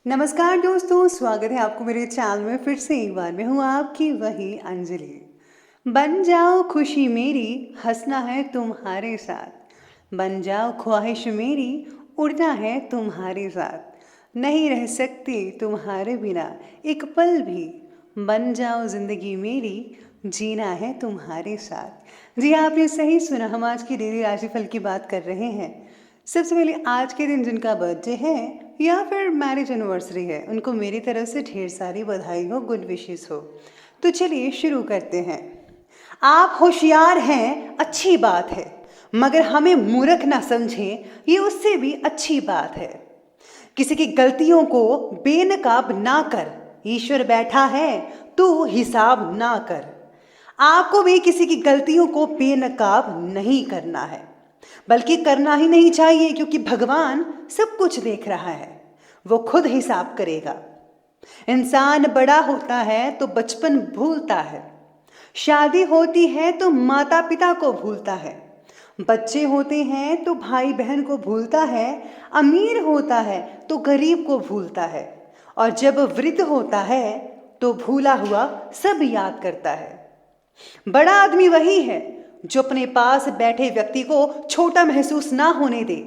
नमस्कार दोस्तों, स्वागत है आपको मेरे चैनल में फिर से एक बार। मैं हूँ आपकी वही अंजलि। बन जाओ खुशी मेरी, हंसना है तुम्हारे साथ। बन जाओ ख्वाहिश मेरी, उड़ना है तुम्हारे साथ। नहीं रह सकती तुम्हारे बिना एक पल भी। बन जाओ जिंदगी मेरी, जीना है तुम्हारे साथ। जी हाँ, आपने सही सुना। हम आज की डेली राशिफल की बात कर रहे हैं। सबसे पहले आज के दिन जिनका बर्थडे है या फिर मैरिज एनिवर्सरी है, उनको मेरी तरफ से ढेर सारी बधाई हो, गुड विशेस हो। तो चलिए शुरू करते हैं। आप होशियार हैं, अच्छी बात है, मगर हमें मूर्ख ना समझें, ये उससे भी अच्छी बात है। किसी की गलतियों को बेनकाब ना कर, ईश्वर बैठा है, तू हिसाब ना कर। आपको भी किसी की गलतियों को बेनकाब नहीं करना है, बल्कि करना ही नहीं चाहिए, क्योंकि भगवान सब कुछ देख रहा है, वो खुद हिसाब करेगा। इंसान बड़ा होता है तो बचपन भूलता है, शादी होती है तो माता पिता को भूलता है, बच्चे होते हैं तो भाई बहन को भूलता है, अमीर होता है तो गरीब को भूलता है, और जब वृद्ध होता है तो भूला हुआ सब याद करता है। बड़ा आदमी वही है जो अपने पास बैठे व्यक्ति को छोटा महसूस ना होने दे।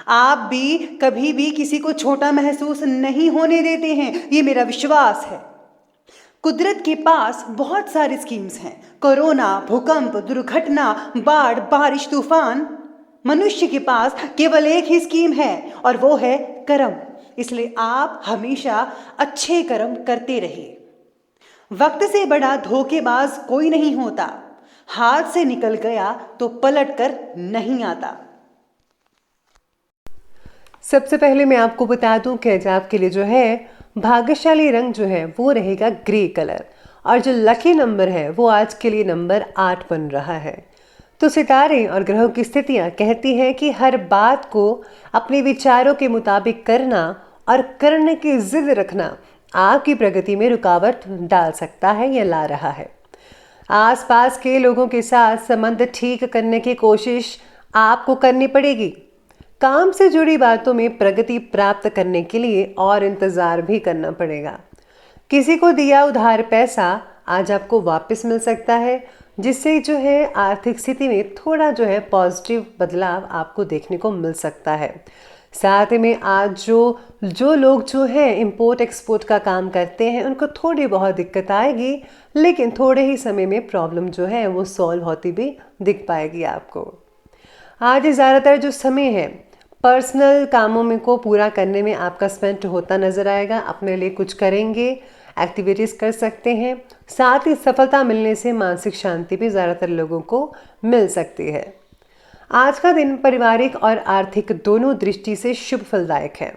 आप भी कभी भी किसी को छोटा महसूस नहीं होने देते हैं, ये मेरा विश्वास है। कुदरत के पास बहुत सारी स्कीम्स हैं, कोरोना, भूकंप, दुर्घटना, बाढ़, बारिश, तूफान। मनुष्य के पास केवल एक ही स्कीम है, और वो है कर्म। इसलिए आप हमेशा अच्छे कर्म करते रहिए। वक्त से बड़ा धोखेबाज कोई नहीं होता, हाथ से निकल गया तो पलट कर नहीं आता। सबसे पहले मैं आपको बता दूं कि आज आपके लिए जो है भाग्यशाली रंग जो है वो रहेगा ग्रे कलर, और जो लकी नंबर है वो आज के लिए नंबर 8 बन रहा है। तो सितारे और ग्रहों की स्थितियां कहती हैं कि हर बात को अपने विचारों के मुताबिक करना और करने की जिद रखना आपकी प्रगति में रुकावट डाल सकता है या ला रहा है। आसपास के लोगों के साथ संबंध ठीक करने की कोशिश आपको करनी पड़ेगी। काम से जुड़ी बातों में प्रगति प्राप्त करने के लिए और इंतज़ार भी करना पड़ेगा। किसी को दिया उधार पैसा आज आपको वापस मिल सकता है, जिससे जो है आर्थिक स्थिति में थोड़ा जो है पॉजिटिव बदलाव आपको देखने को मिल सकता है। साथ में आज जो लोग जो है इंपोर्ट एक्सपोर्ट का काम करते हैं, उनको थोड़ी बहुत दिक्कत आएगी, लेकिन थोड़े ही समय में प्रॉब्लम जो है वो सॉल्व होती भी दिख पाएगी आपको। आज ज़्यादातर जो समय है पर्सनल कामों में को पूरा करने में आपका स्पेंड होता नज़र आएगा। अपने लिए कुछ करेंगे, एक्टिविटीज़ कर सकते हैं। साथ ही सफलता मिलने से मानसिक शांति भी ज़्यादातर लोगों को मिल सकती है। आज का दिन पारिवारिक और आर्थिक दोनों दृष्टि से शुभ फलदायक है।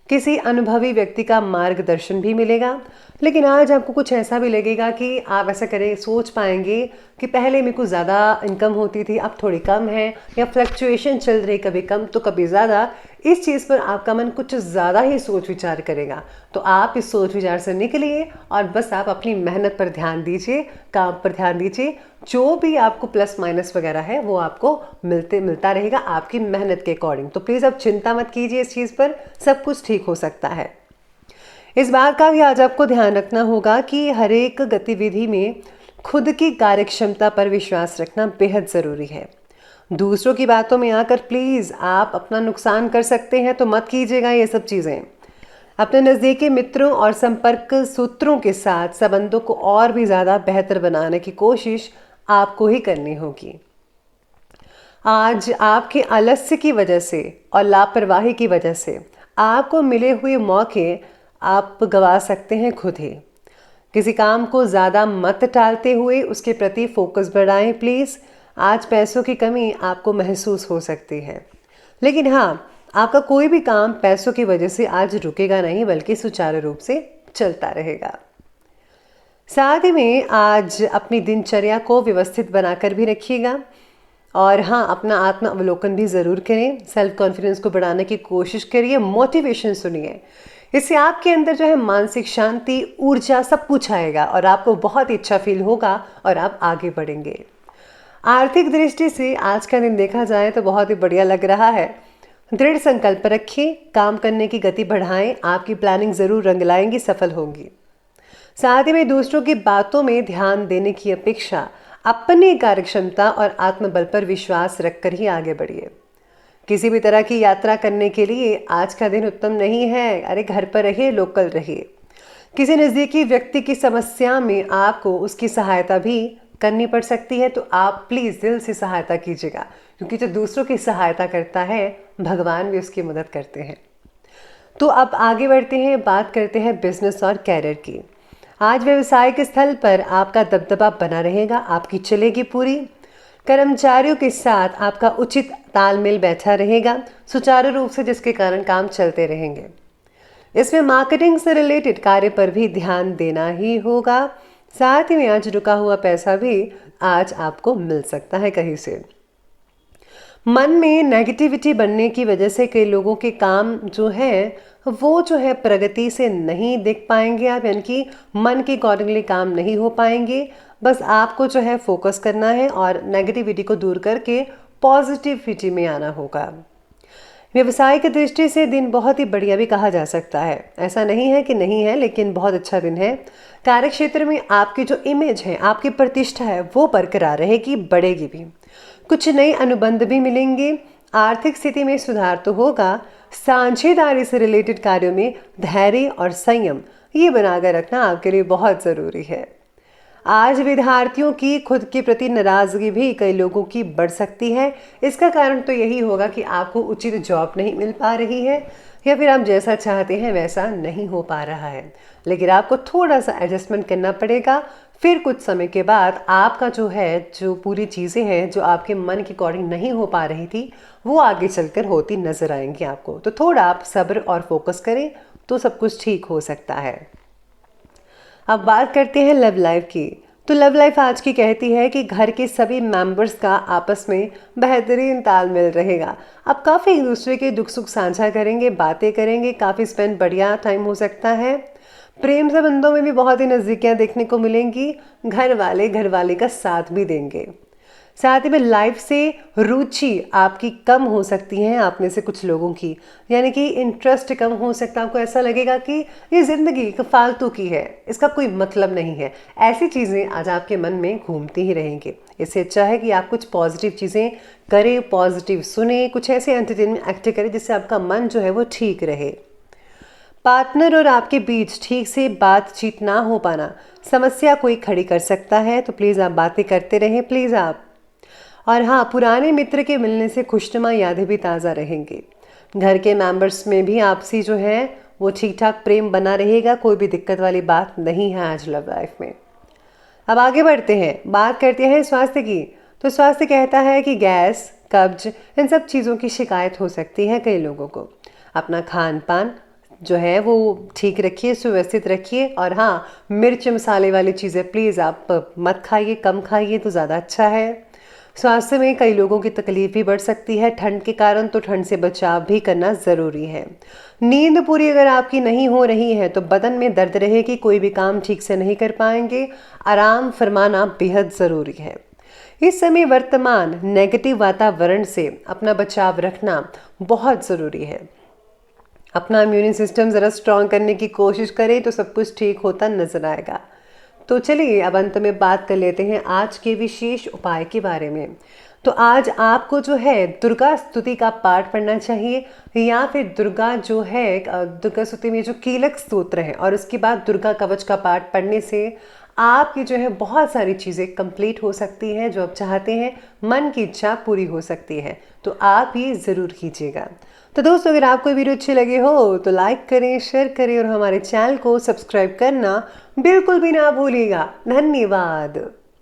किसी अनुभवी व्यक्ति का मार्गदर्शन भी मिलेगा, लेकिन आज आपको कुछ ऐसा भी लगेगा कि आप ऐसा करें, सोच पाएंगे कि पहले मेरे को ज़्यादा इनकम होती थी, अब थोड़ी कम है, या फ्लक्चुएशन चल रही, कभी कम तो कभी ज़्यादा। इस चीज़ पर आपका मन कुछ ज़्यादा ही सोच विचार करेगा। तो आप इस सोच विचार से निकलिए और बस आप अपनी मेहनत पर ध्यान दीजिए, काम पर ध्यान दीजिए। जो भी आपको प्लस माइनस वगैरह है वो आपको मिलता रहेगा आपकी मेहनत के अकॉर्डिंग। तो प्लीज़ आप चिंता मत कीजिए, इस चीज़ पर सब कुछ ठीक हो सकता है। इस बात का भी आज आपको ध्यान रखना होगा कि हर एक गतिविधि में खुद की कार्यक्षमता पर विश्वास रखना बेहद ज़रूरी है। दूसरों की बातों में आकर प्लीज़ आप अपना नुकसान कर सकते हैं, तो मत कीजिएगा ये सब चीज़ें। अपने नज़दीकी मित्रों और संपर्क सूत्रों के साथ संबंधों को और भी ज़्यादा बेहतर बनाने की कोशिश आपको ही करनी होगी। आज आपके आलस्य की वजह से और लापरवाही की वजह से आपको मिले हुए मौके आप गंवा सकते हैं खुद ही। किसी काम को ज़्यादा मत टालते हुए उसके प्रति फोकस बढ़ाएं प्लीज़। आज पैसों की कमी आपको महसूस हो सकती है, लेकिन हाँ, आपका कोई भी काम पैसों की वजह से आज रुकेगा नहीं, बल्कि सुचारू रूप से चलता रहेगा। साथ ही में आज अपनी दिनचर्या को व्यवस्थित बनाकर भी रखिएगा, और हाँ, अपना आत्म अवलोकन भी ज़रूर करें। सेल्फ कॉन्फिडेंस को बढ़ाने की कोशिश करिए, मोटिवेशन सुनिए। इससे आपके अंदर जो है मानसिक शांति, ऊर्जा सब कुछ आएगा और आपको बहुत ही अच्छा फील होगा और आप आगे बढ़ेंगे। आर्थिक दृष्टि से आज का दिन देखा जाए तो बहुत ही बढ़िया लग रहा है। दृढ़ संकल्प रखिए, काम करने की गति बढ़ाएं, आपकी प्लानिंग ज़रूर रंग लाएंगी, सफल होंगी। साथ ही में दूसरों की बातों में ध्यान देने की अपेक्षा अपनी कार्यक्षमता और आत्मबल पर विश्वास रखकर ही आगे बढ़िए। किसी भी तरह की यात्रा करने के लिए आज का दिन उत्तम नहीं है। अरे घर पर रहिए, लोकल रहिए। किसी नज़दीकी व्यक्ति की समस्या में आपको उसकी सहायता भी करनी पड़ सकती है, तो आप प्लीज़ दिल से सहायता कीजिएगा, क्योंकि जो दूसरों की सहायता करता है भगवान भी उसकी मदद करते हैं। तो अब आगे बढ़ते हैं, बात करते हैं बिजनेस और कैरियर की। आज व्यवसायिक स्थल पर आपका दबदबा बना रहेगा, आपकी चलेगी पूरी। कर्मचारियों के साथ आपका उचित तालमेल बैठा रहेगा सुचारू रूप से, जिसके कारण काम चलते रहेंगे। इसमें मार्केटिंग से रिलेटेड कार्य पर भी ध्यान देना ही होगा। साथ ही में आज रुका हुआ पैसा भी आज आपको मिल सकता है कहीं से। मन में नेगेटिविटी बनने की वजह से कई लोगों के काम जो है प्रगति से नहीं देख पाएंगे आप, यानी कि मन के अकॉर्डिंगली काम नहीं हो पाएंगे। बस आपको जो है फोकस करना है और नेगेटिविटी को दूर करके पॉजिटिविटी में आना होगा। व्यवसाय की दृष्टि से दिन बहुत ही बढ़िया भी कहा जा सकता है, ऐसा नहीं है कि नहीं है, लेकिन बहुत अच्छा दिन है। कार्यक्षेत्र में आपकी जो इमेज है, आपकी प्रतिष्ठा है, वो बरकरार रहेगी, बढ़ेगी भी। कुछ नए अनुबंध भी मिलेंगे। आर्थिक स्थिति में सुधार तो होगा। साझेदारी से रिलेटेड कार्यों में धैर्य और संयम ये बनाकर रखना आपके लिए बहुत ज़रूरी है। आज विद्यार्थियों की खुद के प्रति नाराज़गी भी कई लोगों की बढ़ सकती है। इसका कारण तो यही होगा कि आपको उचित जॉब नहीं मिल पा रही है, या फिर आप जैसा चाहते हैं वैसा नहीं हो पा रहा है। लेकिन आपको थोड़ा सा एडजस्टमेंट करना पड़ेगा। फिर कुछ समय के बाद आपका जो पूरी चीज़ें हैं जो आपके मन के अकॉर्डिंग नहीं हो पा रही थी, वो आगे चलकर होती नज़र आएंगी आपको। तो थोड़ा आप सब्र और फोकस करें तो सब कुछ ठीक हो सकता है। अब बात करते हैं लव लाइफ की। तो लव लाइफ आज की कहती है कि घर के सभी मेंबर्स का आपस में बेहतरीन तालमेल रहेगा। अब काफ़ी एक दूसरे के दुख सुख साझा करेंगे, बातें करेंगे, काफ़ी स्पेंड बढ़िया टाइम हो सकता है। प्रेम संबंधों में भी बहुत ही नज़दीकियाँ देखने को मिलेंगी। घर वाले का साथ भी देंगे। साथ ही में लाइफ से रुचि आपकी कम हो सकती है, आप में से कुछ लोगों की, यानी कि इंटरेस्ट कम हो सकता है। आपको ऐसा लगेगा कि ये ज़िंदगी फालतू की है, इसका कोई मतलब नहीं है। ऐसी चीज़ें आज आपके मन में घूमती ही रहेंगी। इससे अच्छा है कि आप कुछ पॉजिटिव चीज़ें करें, पॉजिटिव सुने, कुछ ऐसे एंटरटेनमेंट एक्ट करें जिससे आपका मन जो है वो ठीक रहे। पार्टनर और आपके बीच ठीक से बातचीत ना हो पाना समस्या कोई खड़ी कर सकता है, तो प्लीज़ आप बातें करते रहें, प्लीज़ आप। और हाँ, पुराने मित्र के मिलने से खुशनुमा यादें भी ताज़ा रहेंगी। घर के मेंबर्स में भी आपसी जो है वो ठीक ठाक प्रेम बना रहेगा, कोई भी दिक्कत वाली बात नहीं है आज लव लाइफ में। अब आगे बढ़ते हैं, बात करते हैं स्वास्थ्य की। तो स्वास्थ्य कहता है कि गैस, कब्ज, इन सब चीज़ों की शिकायत हो सकती है कई लोगों को। अपना खान पान जो है वो ठीक रखिए, सुव्यवस्थित रखिए। और हाँ, मिर्च मसाले वाली चीज़ें प्लीज़ आप मत खाइए, कम खाइए तो ज़्यादा अच्छा है। स्वास्थ्य में कई लोगों की तकलीफ भी बढ़ सकती है ठंड के कारण, तो ठंड से बचाव भी करना ज़रूरी है। नींद पूरी अगर आपकी नहीं हो रही है तो बदन में दर्द रहेगी, कोई भी काम ठीक से नहीं कर पाएंगे। आराम फरमाना बेहद ज़रूरी है। इस समय वर्तमान नेगेटिव वातावरण से अपना बचाव रखना बहुत ज़रूरी है। अपना इम्यून सिस्टम ज़रा स्ट्रॉन्ग करने की कोशिश करें तो सब कुछ ठीक होता नजर आएगा। तो चलिए अब अंत में बात कर लेते हैं आज के विशेष उपाय के बारे में। तो आज आपको जो है दुर्गा स्तुति का पाठ पढ़ना चाहिए, या फिर दुर्गा स्तुति में जो कीलक स्तोत्र है और उसके बाद दुर्गा कवच का पाठ पढ़ने से आपकी जो है बहुत सारी चीज़ें कंप्लीट हो सकती हैं, जो आप चाहते हैं, मन की इच्छा पूरी हो सकती है। तो आप ये ज़रूर कीजिएगा। तो दोस्तों, अगर आपको वीडियो अच्छी लगी हो तो लाइक करें, शेयर करें और हमारे चैनल को सब्सक्राइब करना बिल्कुल भी ना भूलिएगा। धन्यवाद।